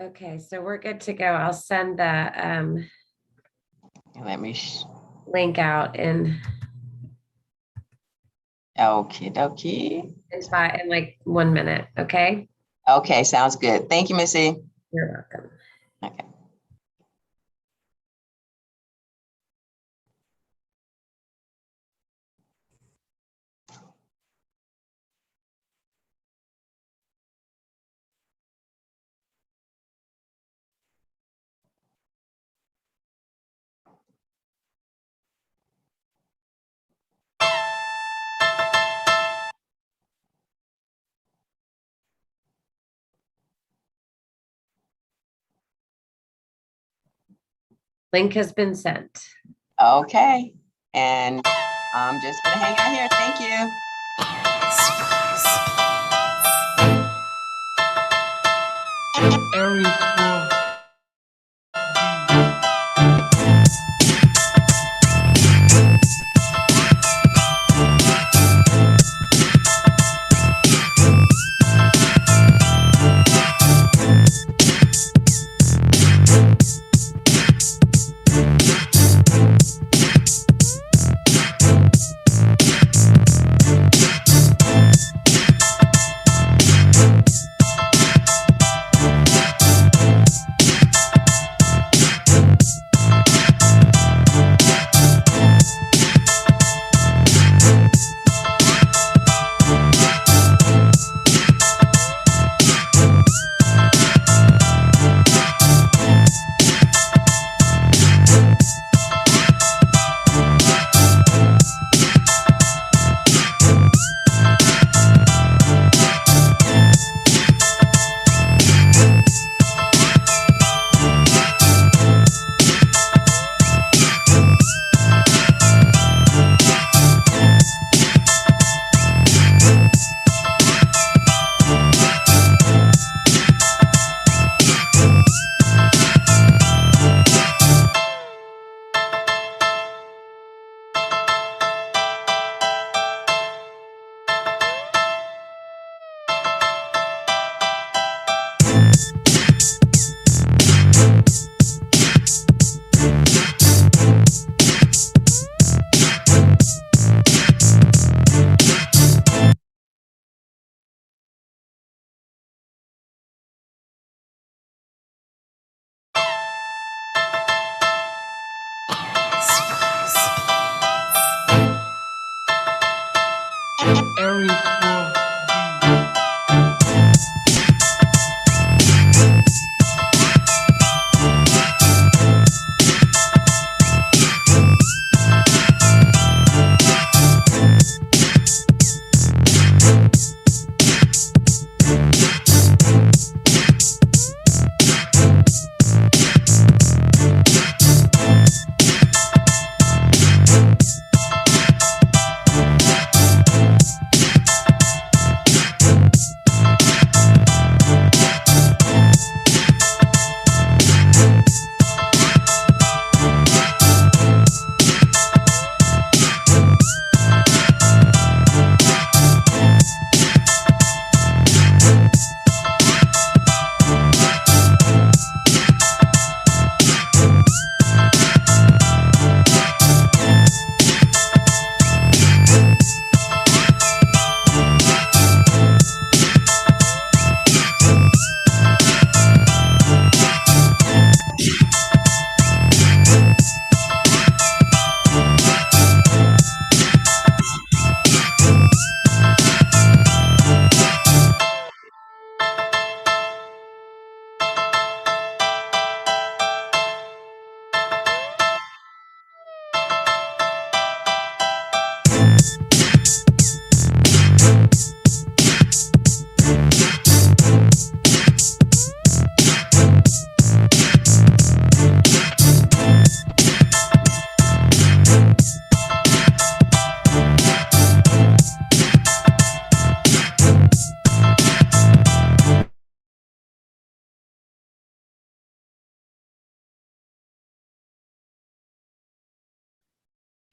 Okay, so we're good to go. I'll send the Let me. link out in Okie dokie. in like 1 minute. Okay. Okay, sounds good. Thank you, Missy. You're welcome. Okay. Link has been sent. Okay. And I'm just gonna hang out here. Thank you.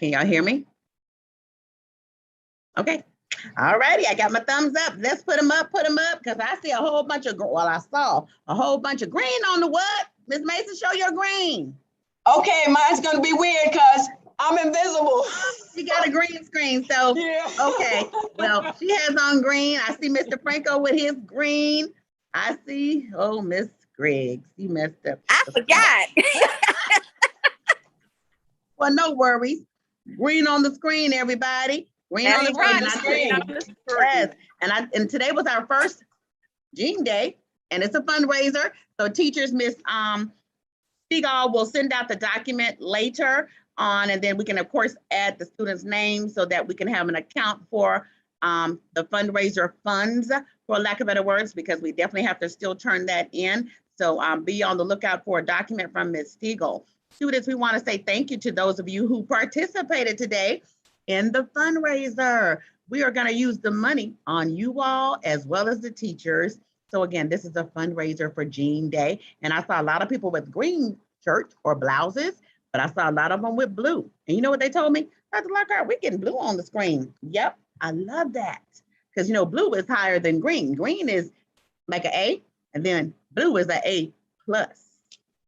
Can y'all hear me? Okay. All righty, I got my thumbs up. Let's put them up, because I see a whole bunch of, well, I saw a whole bunch of green on the what? Ms. Mason, show your green. Okay, mine's gonna be weird because I'm invisible. She got a green screen, so, Yeah. okay. Well, she has on green. I see Mr. Franco with his green. I see, oh, Miss Griggs, you messed up. I forgot. Well, no worries. Green on the screen, everybody. Green on the That's screen. right. And I Green think- on the screen. Yes, and today was our first Gene Day, and it's a fundraiser. So teachers, Miss Stegall will send out the document later on, and then we can, of course, add the student's name so that we can have an account for the fundraiser funds, for lack of better words, because we definitely have to still turn that in. So be on the lookout for a document from Ms. Stegall. Students, we want to say thank you to those of you who participated today in the fundraiser. We are going to use the money on you all as well as the teachers. So again, this is a fundraiser for Gene Day. And I saw a lot of people with green shirts or blouses, but I saw a lot of them with blue. And you know what they told me? Dr. Lockhart, we're getting blue on the screen. Yep, I love that. Because you know, blue is higher than green. Green is like an A, and then blue is an A plus.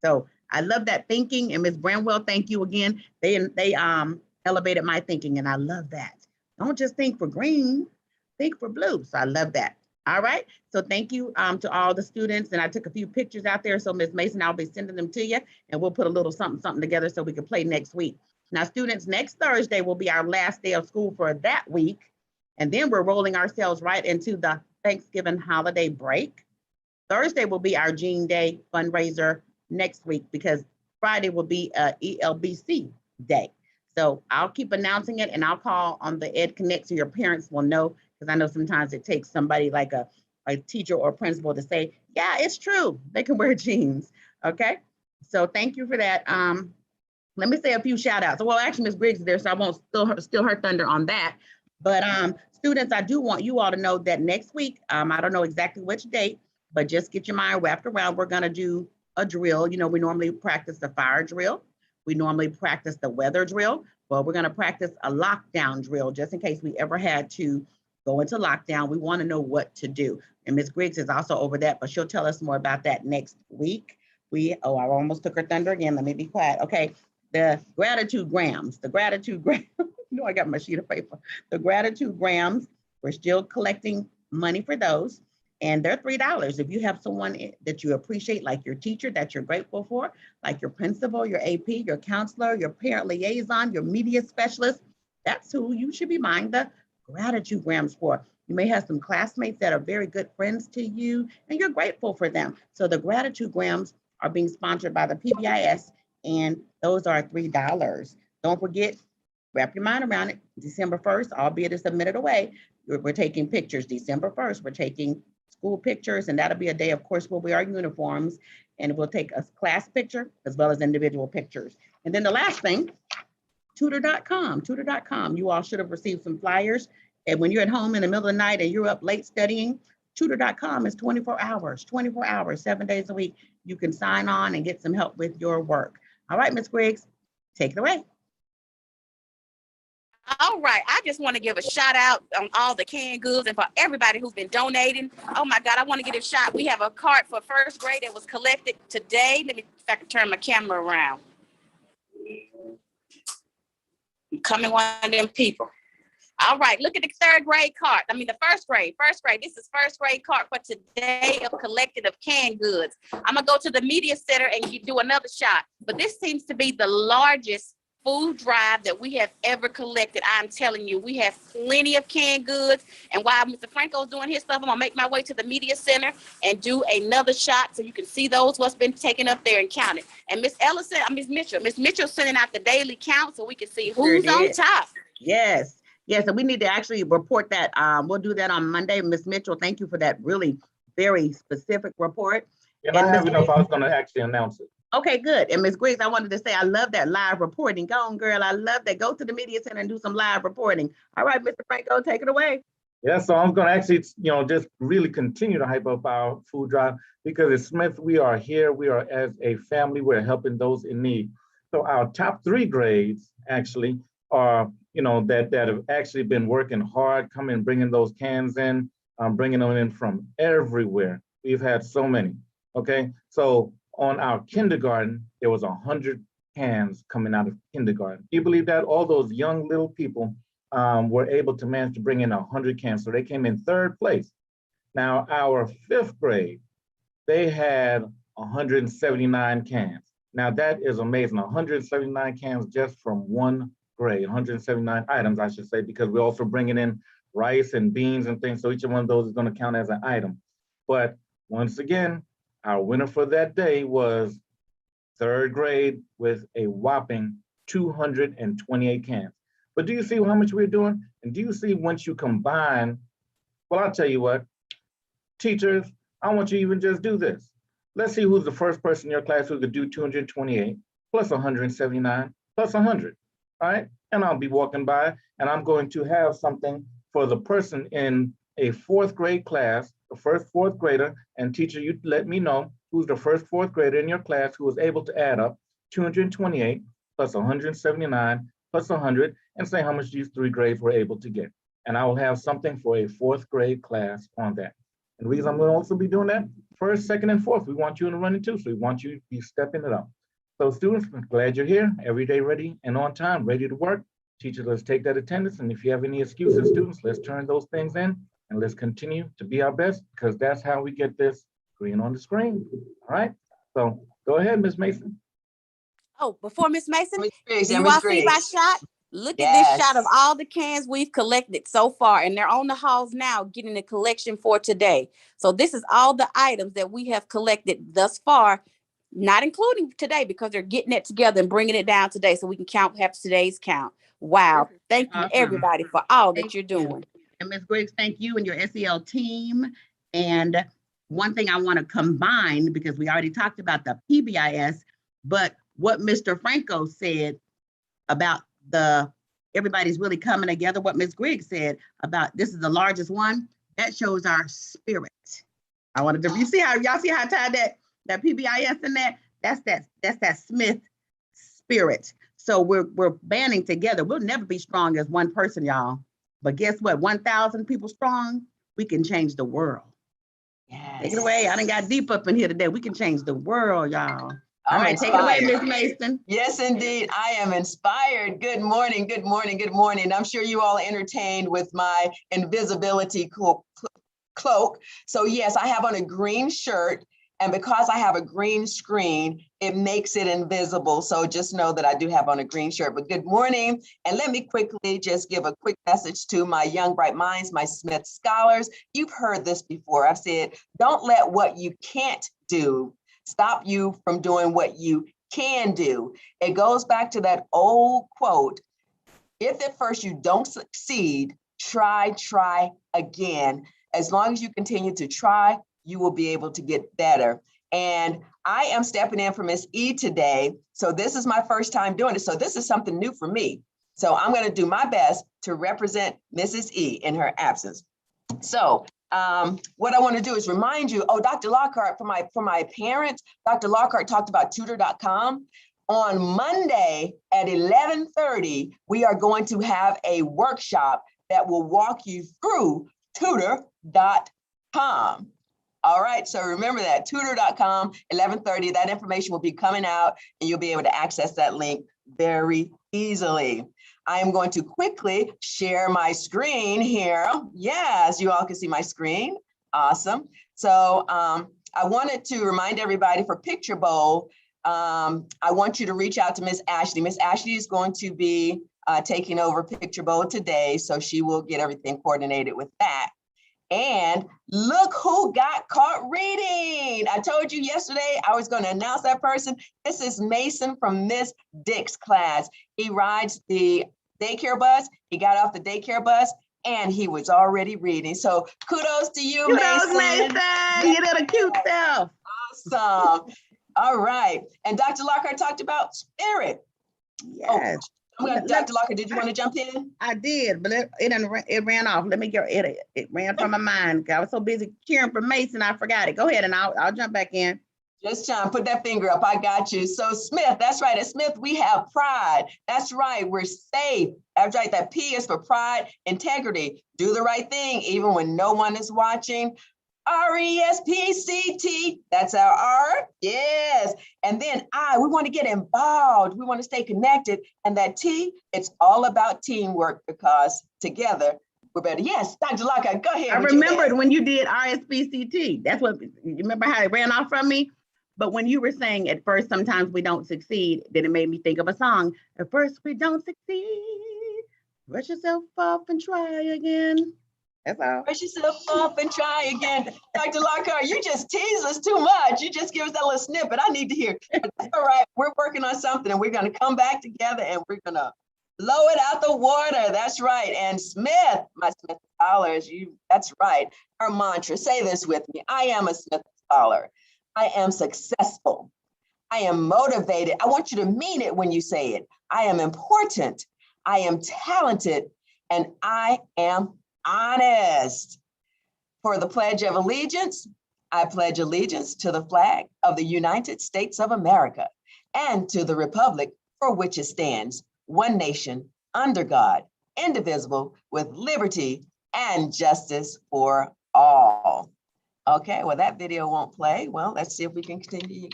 So I love that thinking. And Ms. Bramwell, thank you again. They elevated my thinking, and I love that. Don't just think for green, think for blue. So I love that. All right. So thank you to all the students. And I took a few pictures out there. So Ms. Mason, I'll be sending them to you, and we'll put a little something together so we can play next week. Now, students, next Thursday will be our last day of school for that week. And then we're rolling ourselves right into the Thanksgiving holiday break. Thursday will be our Gene Day fundraiser next week, because Friday will be a ELBC day. So I'll keep announcing it, and I'll call on the Ed Connect so your parents will know, because I know sometimes it takes somebody like a teacher or principal to say, yeah, it's true, they can wear jeans. Okay, so thank you for that. Let me say a few shout outs. Well, actually, Ms. Briggs is there, so I won't steal her thunder on that. But students, I do want you all to know that next week, I don't know exactly which date, but just get your mind wrapped around, we're gonna do a drill. You know, we normally practice the fire drill. We normally practice the weather drill. Well, we're gonna practice a lockdown drill, just in case we ever had to go into lockdown. We wanna know what to do. And Ms. Griggs is also over that, but she'll tell us more about that next week. I almost took her thunder again. Let me be quiet. Okay, the gratitude grams, no, I got my sheet of paper. The gratitude grams, we're still collecting money for those. And they're $3. If you have someone that you appreciate, like your teacher that you're grateful for, like your principal, your AP, your counselor, your parent liaison, your media specialist, that's who you should be buying the gratitude grams for. You may have some classmates that are very good friends to you, and you're grateful for them. So the gratitude grams are being sponsored by the PBIS, and those are $3. Don't forget, wrap your mind around it. December 1st, albeit it's a minute away, we're taking pictures. December 1st, we're taking school pictures, and that'll be a day, of course, we'll wear our uniforms, and we'll take a class picture as well as individual pictures. And then the last thing, tutor.com. You all should have received some flyers. And when you're at home in the middle of the night and you're up late studying, tutor.com is 24 hours, 7 days a week. You can sign on and get some help with your work. All right, Ms. Griggs, take it away. All right, I just want to give a shout out on all the canned goods and for everybody who's been donating. Oh my God, I want to get a shot. We have a cart for first grade that was collected today. Let me, if I can turn my camera around. I'm coming one of them people. All right, look at the third grade cart. I mean, the first grade. This is first grade cart for today of collected of canned goods. I'm gonna go to the media center and do another shot. But this seems to be the largest food drive that we have ever collected. I'm telling you, we have plenty of canned goods. And while Mr. Franco's doing his stuff, I'm gonna make my way to the media center and do another shot so you can see what's been taken up there and counted. And Miss Mitchell's sending out the daily count so we can see who's on top. Yes. Yes, and we need to actually report that. We'll do that on Monday. Ms. Mitchell, thank you for that really very specific report. And I don't know if I was going to actually announce it. Okay, good. And Ms. Griggs, I wanted to say, I love that live reporting. Go on, girl. I love that. Go to the media center and do some live reporting. All right, Mr. Franco, take it away. Yeah, so I'm going to actually, just really continue to hype up our food drive, because at Smith, we are here. We are, as a family, we're helping those in need. So our top 3 grades actually are that have actually been working hard, coming, bringing those cans in, bringing them in from everywhere. We've had so many, okay? So on our kindergarten, there was 100 cans coming out of kindergarten. Do you believe that? All those young little people were able to manage to bring in 100 cans. So they came in 3rd place. Now, our 5th grade, they had 179 cans. Now that is amazing, 179 cans just from one grade, 179 items, I should say, because we're also bringing in rice and beans and things. So each one of those is gonna count as an item. But once again, our winner for that day was 3rd grade with a whopping 228 cans. But do you see how much we're doing? And do you see once you combine, well, I'll tell you what, teachers, I want you to even just do this. Let's see who's the first person in your class who could do 228 plus 179 plus 100, all right? And I'll be walking by and I'm going to have something for the person in a 4th grade class, the first 4th grader, and teacher, you let me know who's the first 4th grader in your class who was able to add up 228 plus 179 plus 100 and say how much these 3 grades were able to get. And I will have something for a 4th grade class on that. And the reason I'm going to also be doing that, 1st, 2nd, and 4th, we want you in the running too. So we want you to be stepping it up. So students, I'm glad you're here, every day ready and on time, ready to work. Teachers, let's take that attendance. And if you have any excuses, students, let's turn those things in and let's continue to be our best because that's how we get this green on the screen. All right. So go ahead, Ms. Mason. Oh, before Miss Mason, Ms. Griggs, do and you Ms. all see my Griggs. shot? Look at Yes. this shot of all the cans we've collected so far, and they're on the halls now getting the collection for today. So this is all the items that we have collected thus far, not including today because they're getting it together and bringing it down today so we can have today's count. Wow. Thank you, Awesome. everybody, for all that Thank you're you. doing. And Ms. Griggs, thank you and your SEL team. And one thing I want to combine, because we already talked about the PBIS, but what Mr. Franco said about everybody's really coming together, what Ms. Griggs said about this is the largest one, that shows our spirit. I wanted to, y'all see how I tied that PBIS in that? That's that Smith spirit. So we're banding together. We'll never be strong as one person, y'all. But guess what? 1,000 people strong, we can change the world. Yes. Take it away. I done got deep up in here today. We can change the world, y'all. All I'm right, take it away, inspired. Ms. Mason. Yes, indeed. I am inspired. Good morning, good morning, good morning. I'm sure you all are entertained with my invisibility cloak. So yes, I have on a green shirt. And because I have a green screen, it makes it invisible. So just know that I do have on a green shirt. But good morning. And let me quickly just give a quick message to my young, bright minds, my Smith scholars. You've heard this before. I've said, don't let what you can't do stop you from doing what you can do. It goes back to that old quote, if at first you don't succeed, try again. As long as you continue to try, you will be able to get better. And I am stepping in for Miss E today. So this is my first time doing it. So this is something new for me. So I'm going to do my best to represent Mrs. E in her absence. So what I want to do is remind you, Dr. Lockhart, for my parents, Dr. Lockhart talked about tutor.com. On Monday at 11:30, we are going to have a workshop that will walk you through tutor.com. All right, so remember that, tutor.com, 11:30, that information will be coming out and you'll be able to access that link very easily. I am going to quickly share my screen here. Yes, you all can see my screen. Awesome. So I wanted to remind everybody for Picture Bowl, I want you to reach out to Miss Ashley. Miss Ashley is going to be taking over Picture Bowl today, so she will get everything coordinated with that. And look who got caught reading. I told you yesterday I was going to announce that person. This is Mason from Miss Dick's class. He rides the daycare bus. He got off the daycare bus and he was already reading. So kudos to you, Kudos, Mason. Mason. You did a cute self. Awesome. All right. And Dr. Lockhart talked about spirit. Yes. Dr. Lockhart, did you want to jump in? I did, but it ran off. Let me get it ran from my mind. I was so busy cheering for Mason, I forgot it. Go ahead and I'll jump back in. Just trying to put that finger up. I got you. So Smith, that's right. At Smith, we have pride. That's right. We're safe. That's right. That P is for pride, integrity. Do the right thing, even when no one is watching. RESPCT. That's our R. Yes. And then I, we want to get involved. We want to stay connected. And that T, it's all about teamwork because together we're better. Yes, Dr. Lockhart, go ahead. I with your remembered best. when you did RSPCT. That's what, you remember how it ran off from me? But when you were saying at first, sometimes we don't succeed, then it made me think of a song. At first we don't succeed. Brush yourself off and try again. That's all. Brush yourself off and try again. Dr. Lockhart, you just tease us too much. You just give us that little snippet. I need to hear. That's all right. We're working on something and we're going to come back together and we're going to blow it out the water. That's right. And Smith, my Smith scholars, that's right. Our mantra, say this with me. I am a Smith scholar. I am successful. I am motivated. I want you to mean it when you say it. I am important. I am talented. And I am honest. For the Pledge of Allegiance, I pledge allegiance to the flag of the United States of America and to the republic for which it stands, one nation, under God, indivisible, with liberty and justice for all. Okay, well, that video won't play. Well, let's see if we can continue.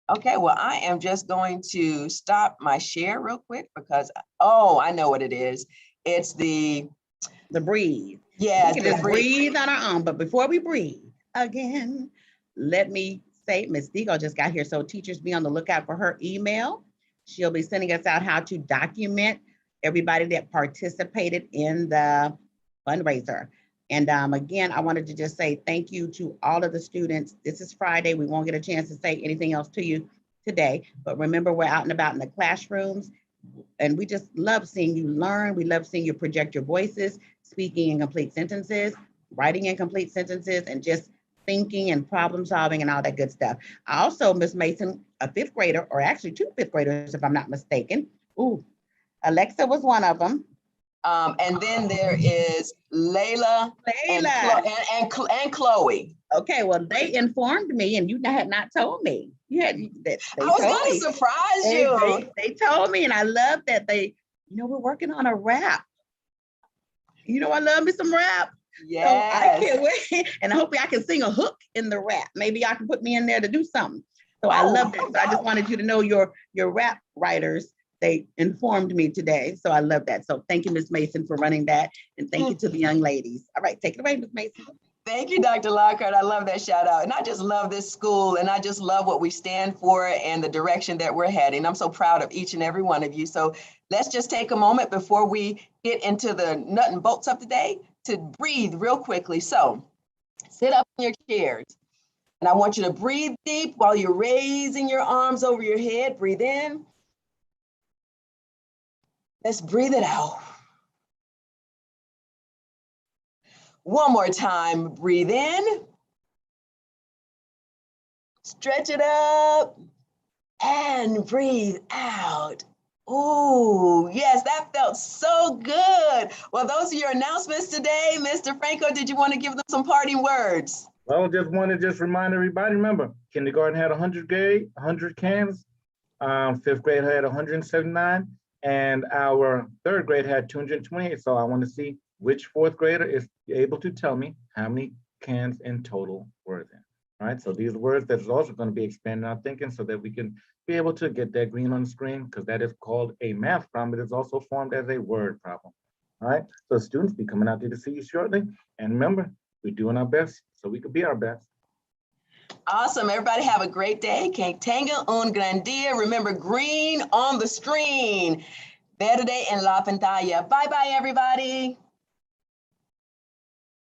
Okay, well, I am just going to stop my share real quick because, oh, I know what it is. It's the breathe. yes, We can the just breathe on our own, but before we breathe again, let me say, Ms. Deagle just got here, so teachers be on the lookout for her email. She'll be sending us out how to document everybody that participated in the fundraiser. And again, I wanted to just say thank you to all of the students. This is Friday. We won't get a chance to say anything else to you today, but remember, we're out and about in the classrooms, and we just love seeing you learn. We love seeing you project your voices, speaking in complete sentences, writing in complete sentences, and just thinking and problem solving and all that good stuff. I also, Ms. Mason, a fifth grader, or actually 2 fifth graders, if I'm not mistaken. Ooh, Alexa was one of them. and then there is Layla and, and Chloe. Okay, well, they informed me, and you had not told me. They I was told going me. to surprise you. They told me, and I love that we're working on a rap. I love me some rap. Yes. So I can't wait. And hopefully I can sing a hook in the rap. Maybe y'all can put me in there to do something. So I love that. So I just wanted you to know your rap writers, they informed me today. So I love that. So thank you, Ms. Mason, for running that. And thank you to the young ladies. All right, take it away, Ms. Mason. Thank you, Dr. Lockhart. I love that shout out. And I just love this school and I just love what we stand for and the direction that we're heading. I'm so proud of each and every one of you. So let's just take a moment before we get into the nut and bolts of the day to breathe real quickly. So sit up in your chairs and I want you to breathe deep while you're raising your arms over your head. Breathe in. Let's breathe it out. One more time, breathe in. Stretch it up and breathe out. Ooh, yes, that felt so good. Well, those are your announcements today. Mr. Franco, did you want to give them some parting words? Well, just want to remind everybody, remember, kindergarten had 100 cans, fifth grade had 179, and our third grade had 228. So I want to see which fourth grader is able to tell me how many cans in total were there. All right, so these words that is also going to be expanding our thinking so that we can be able to get that green on the screen, because that is called a math problem. It is also formed as a word problem. All right, so students be coming out there to see you shortly. And remember, we're doing our best so we could be our best. Awesome, everybody have a great day. Que tenga un gran día. Remember, green on the screen. Verde en la pantalla. Bye-bye, everybody.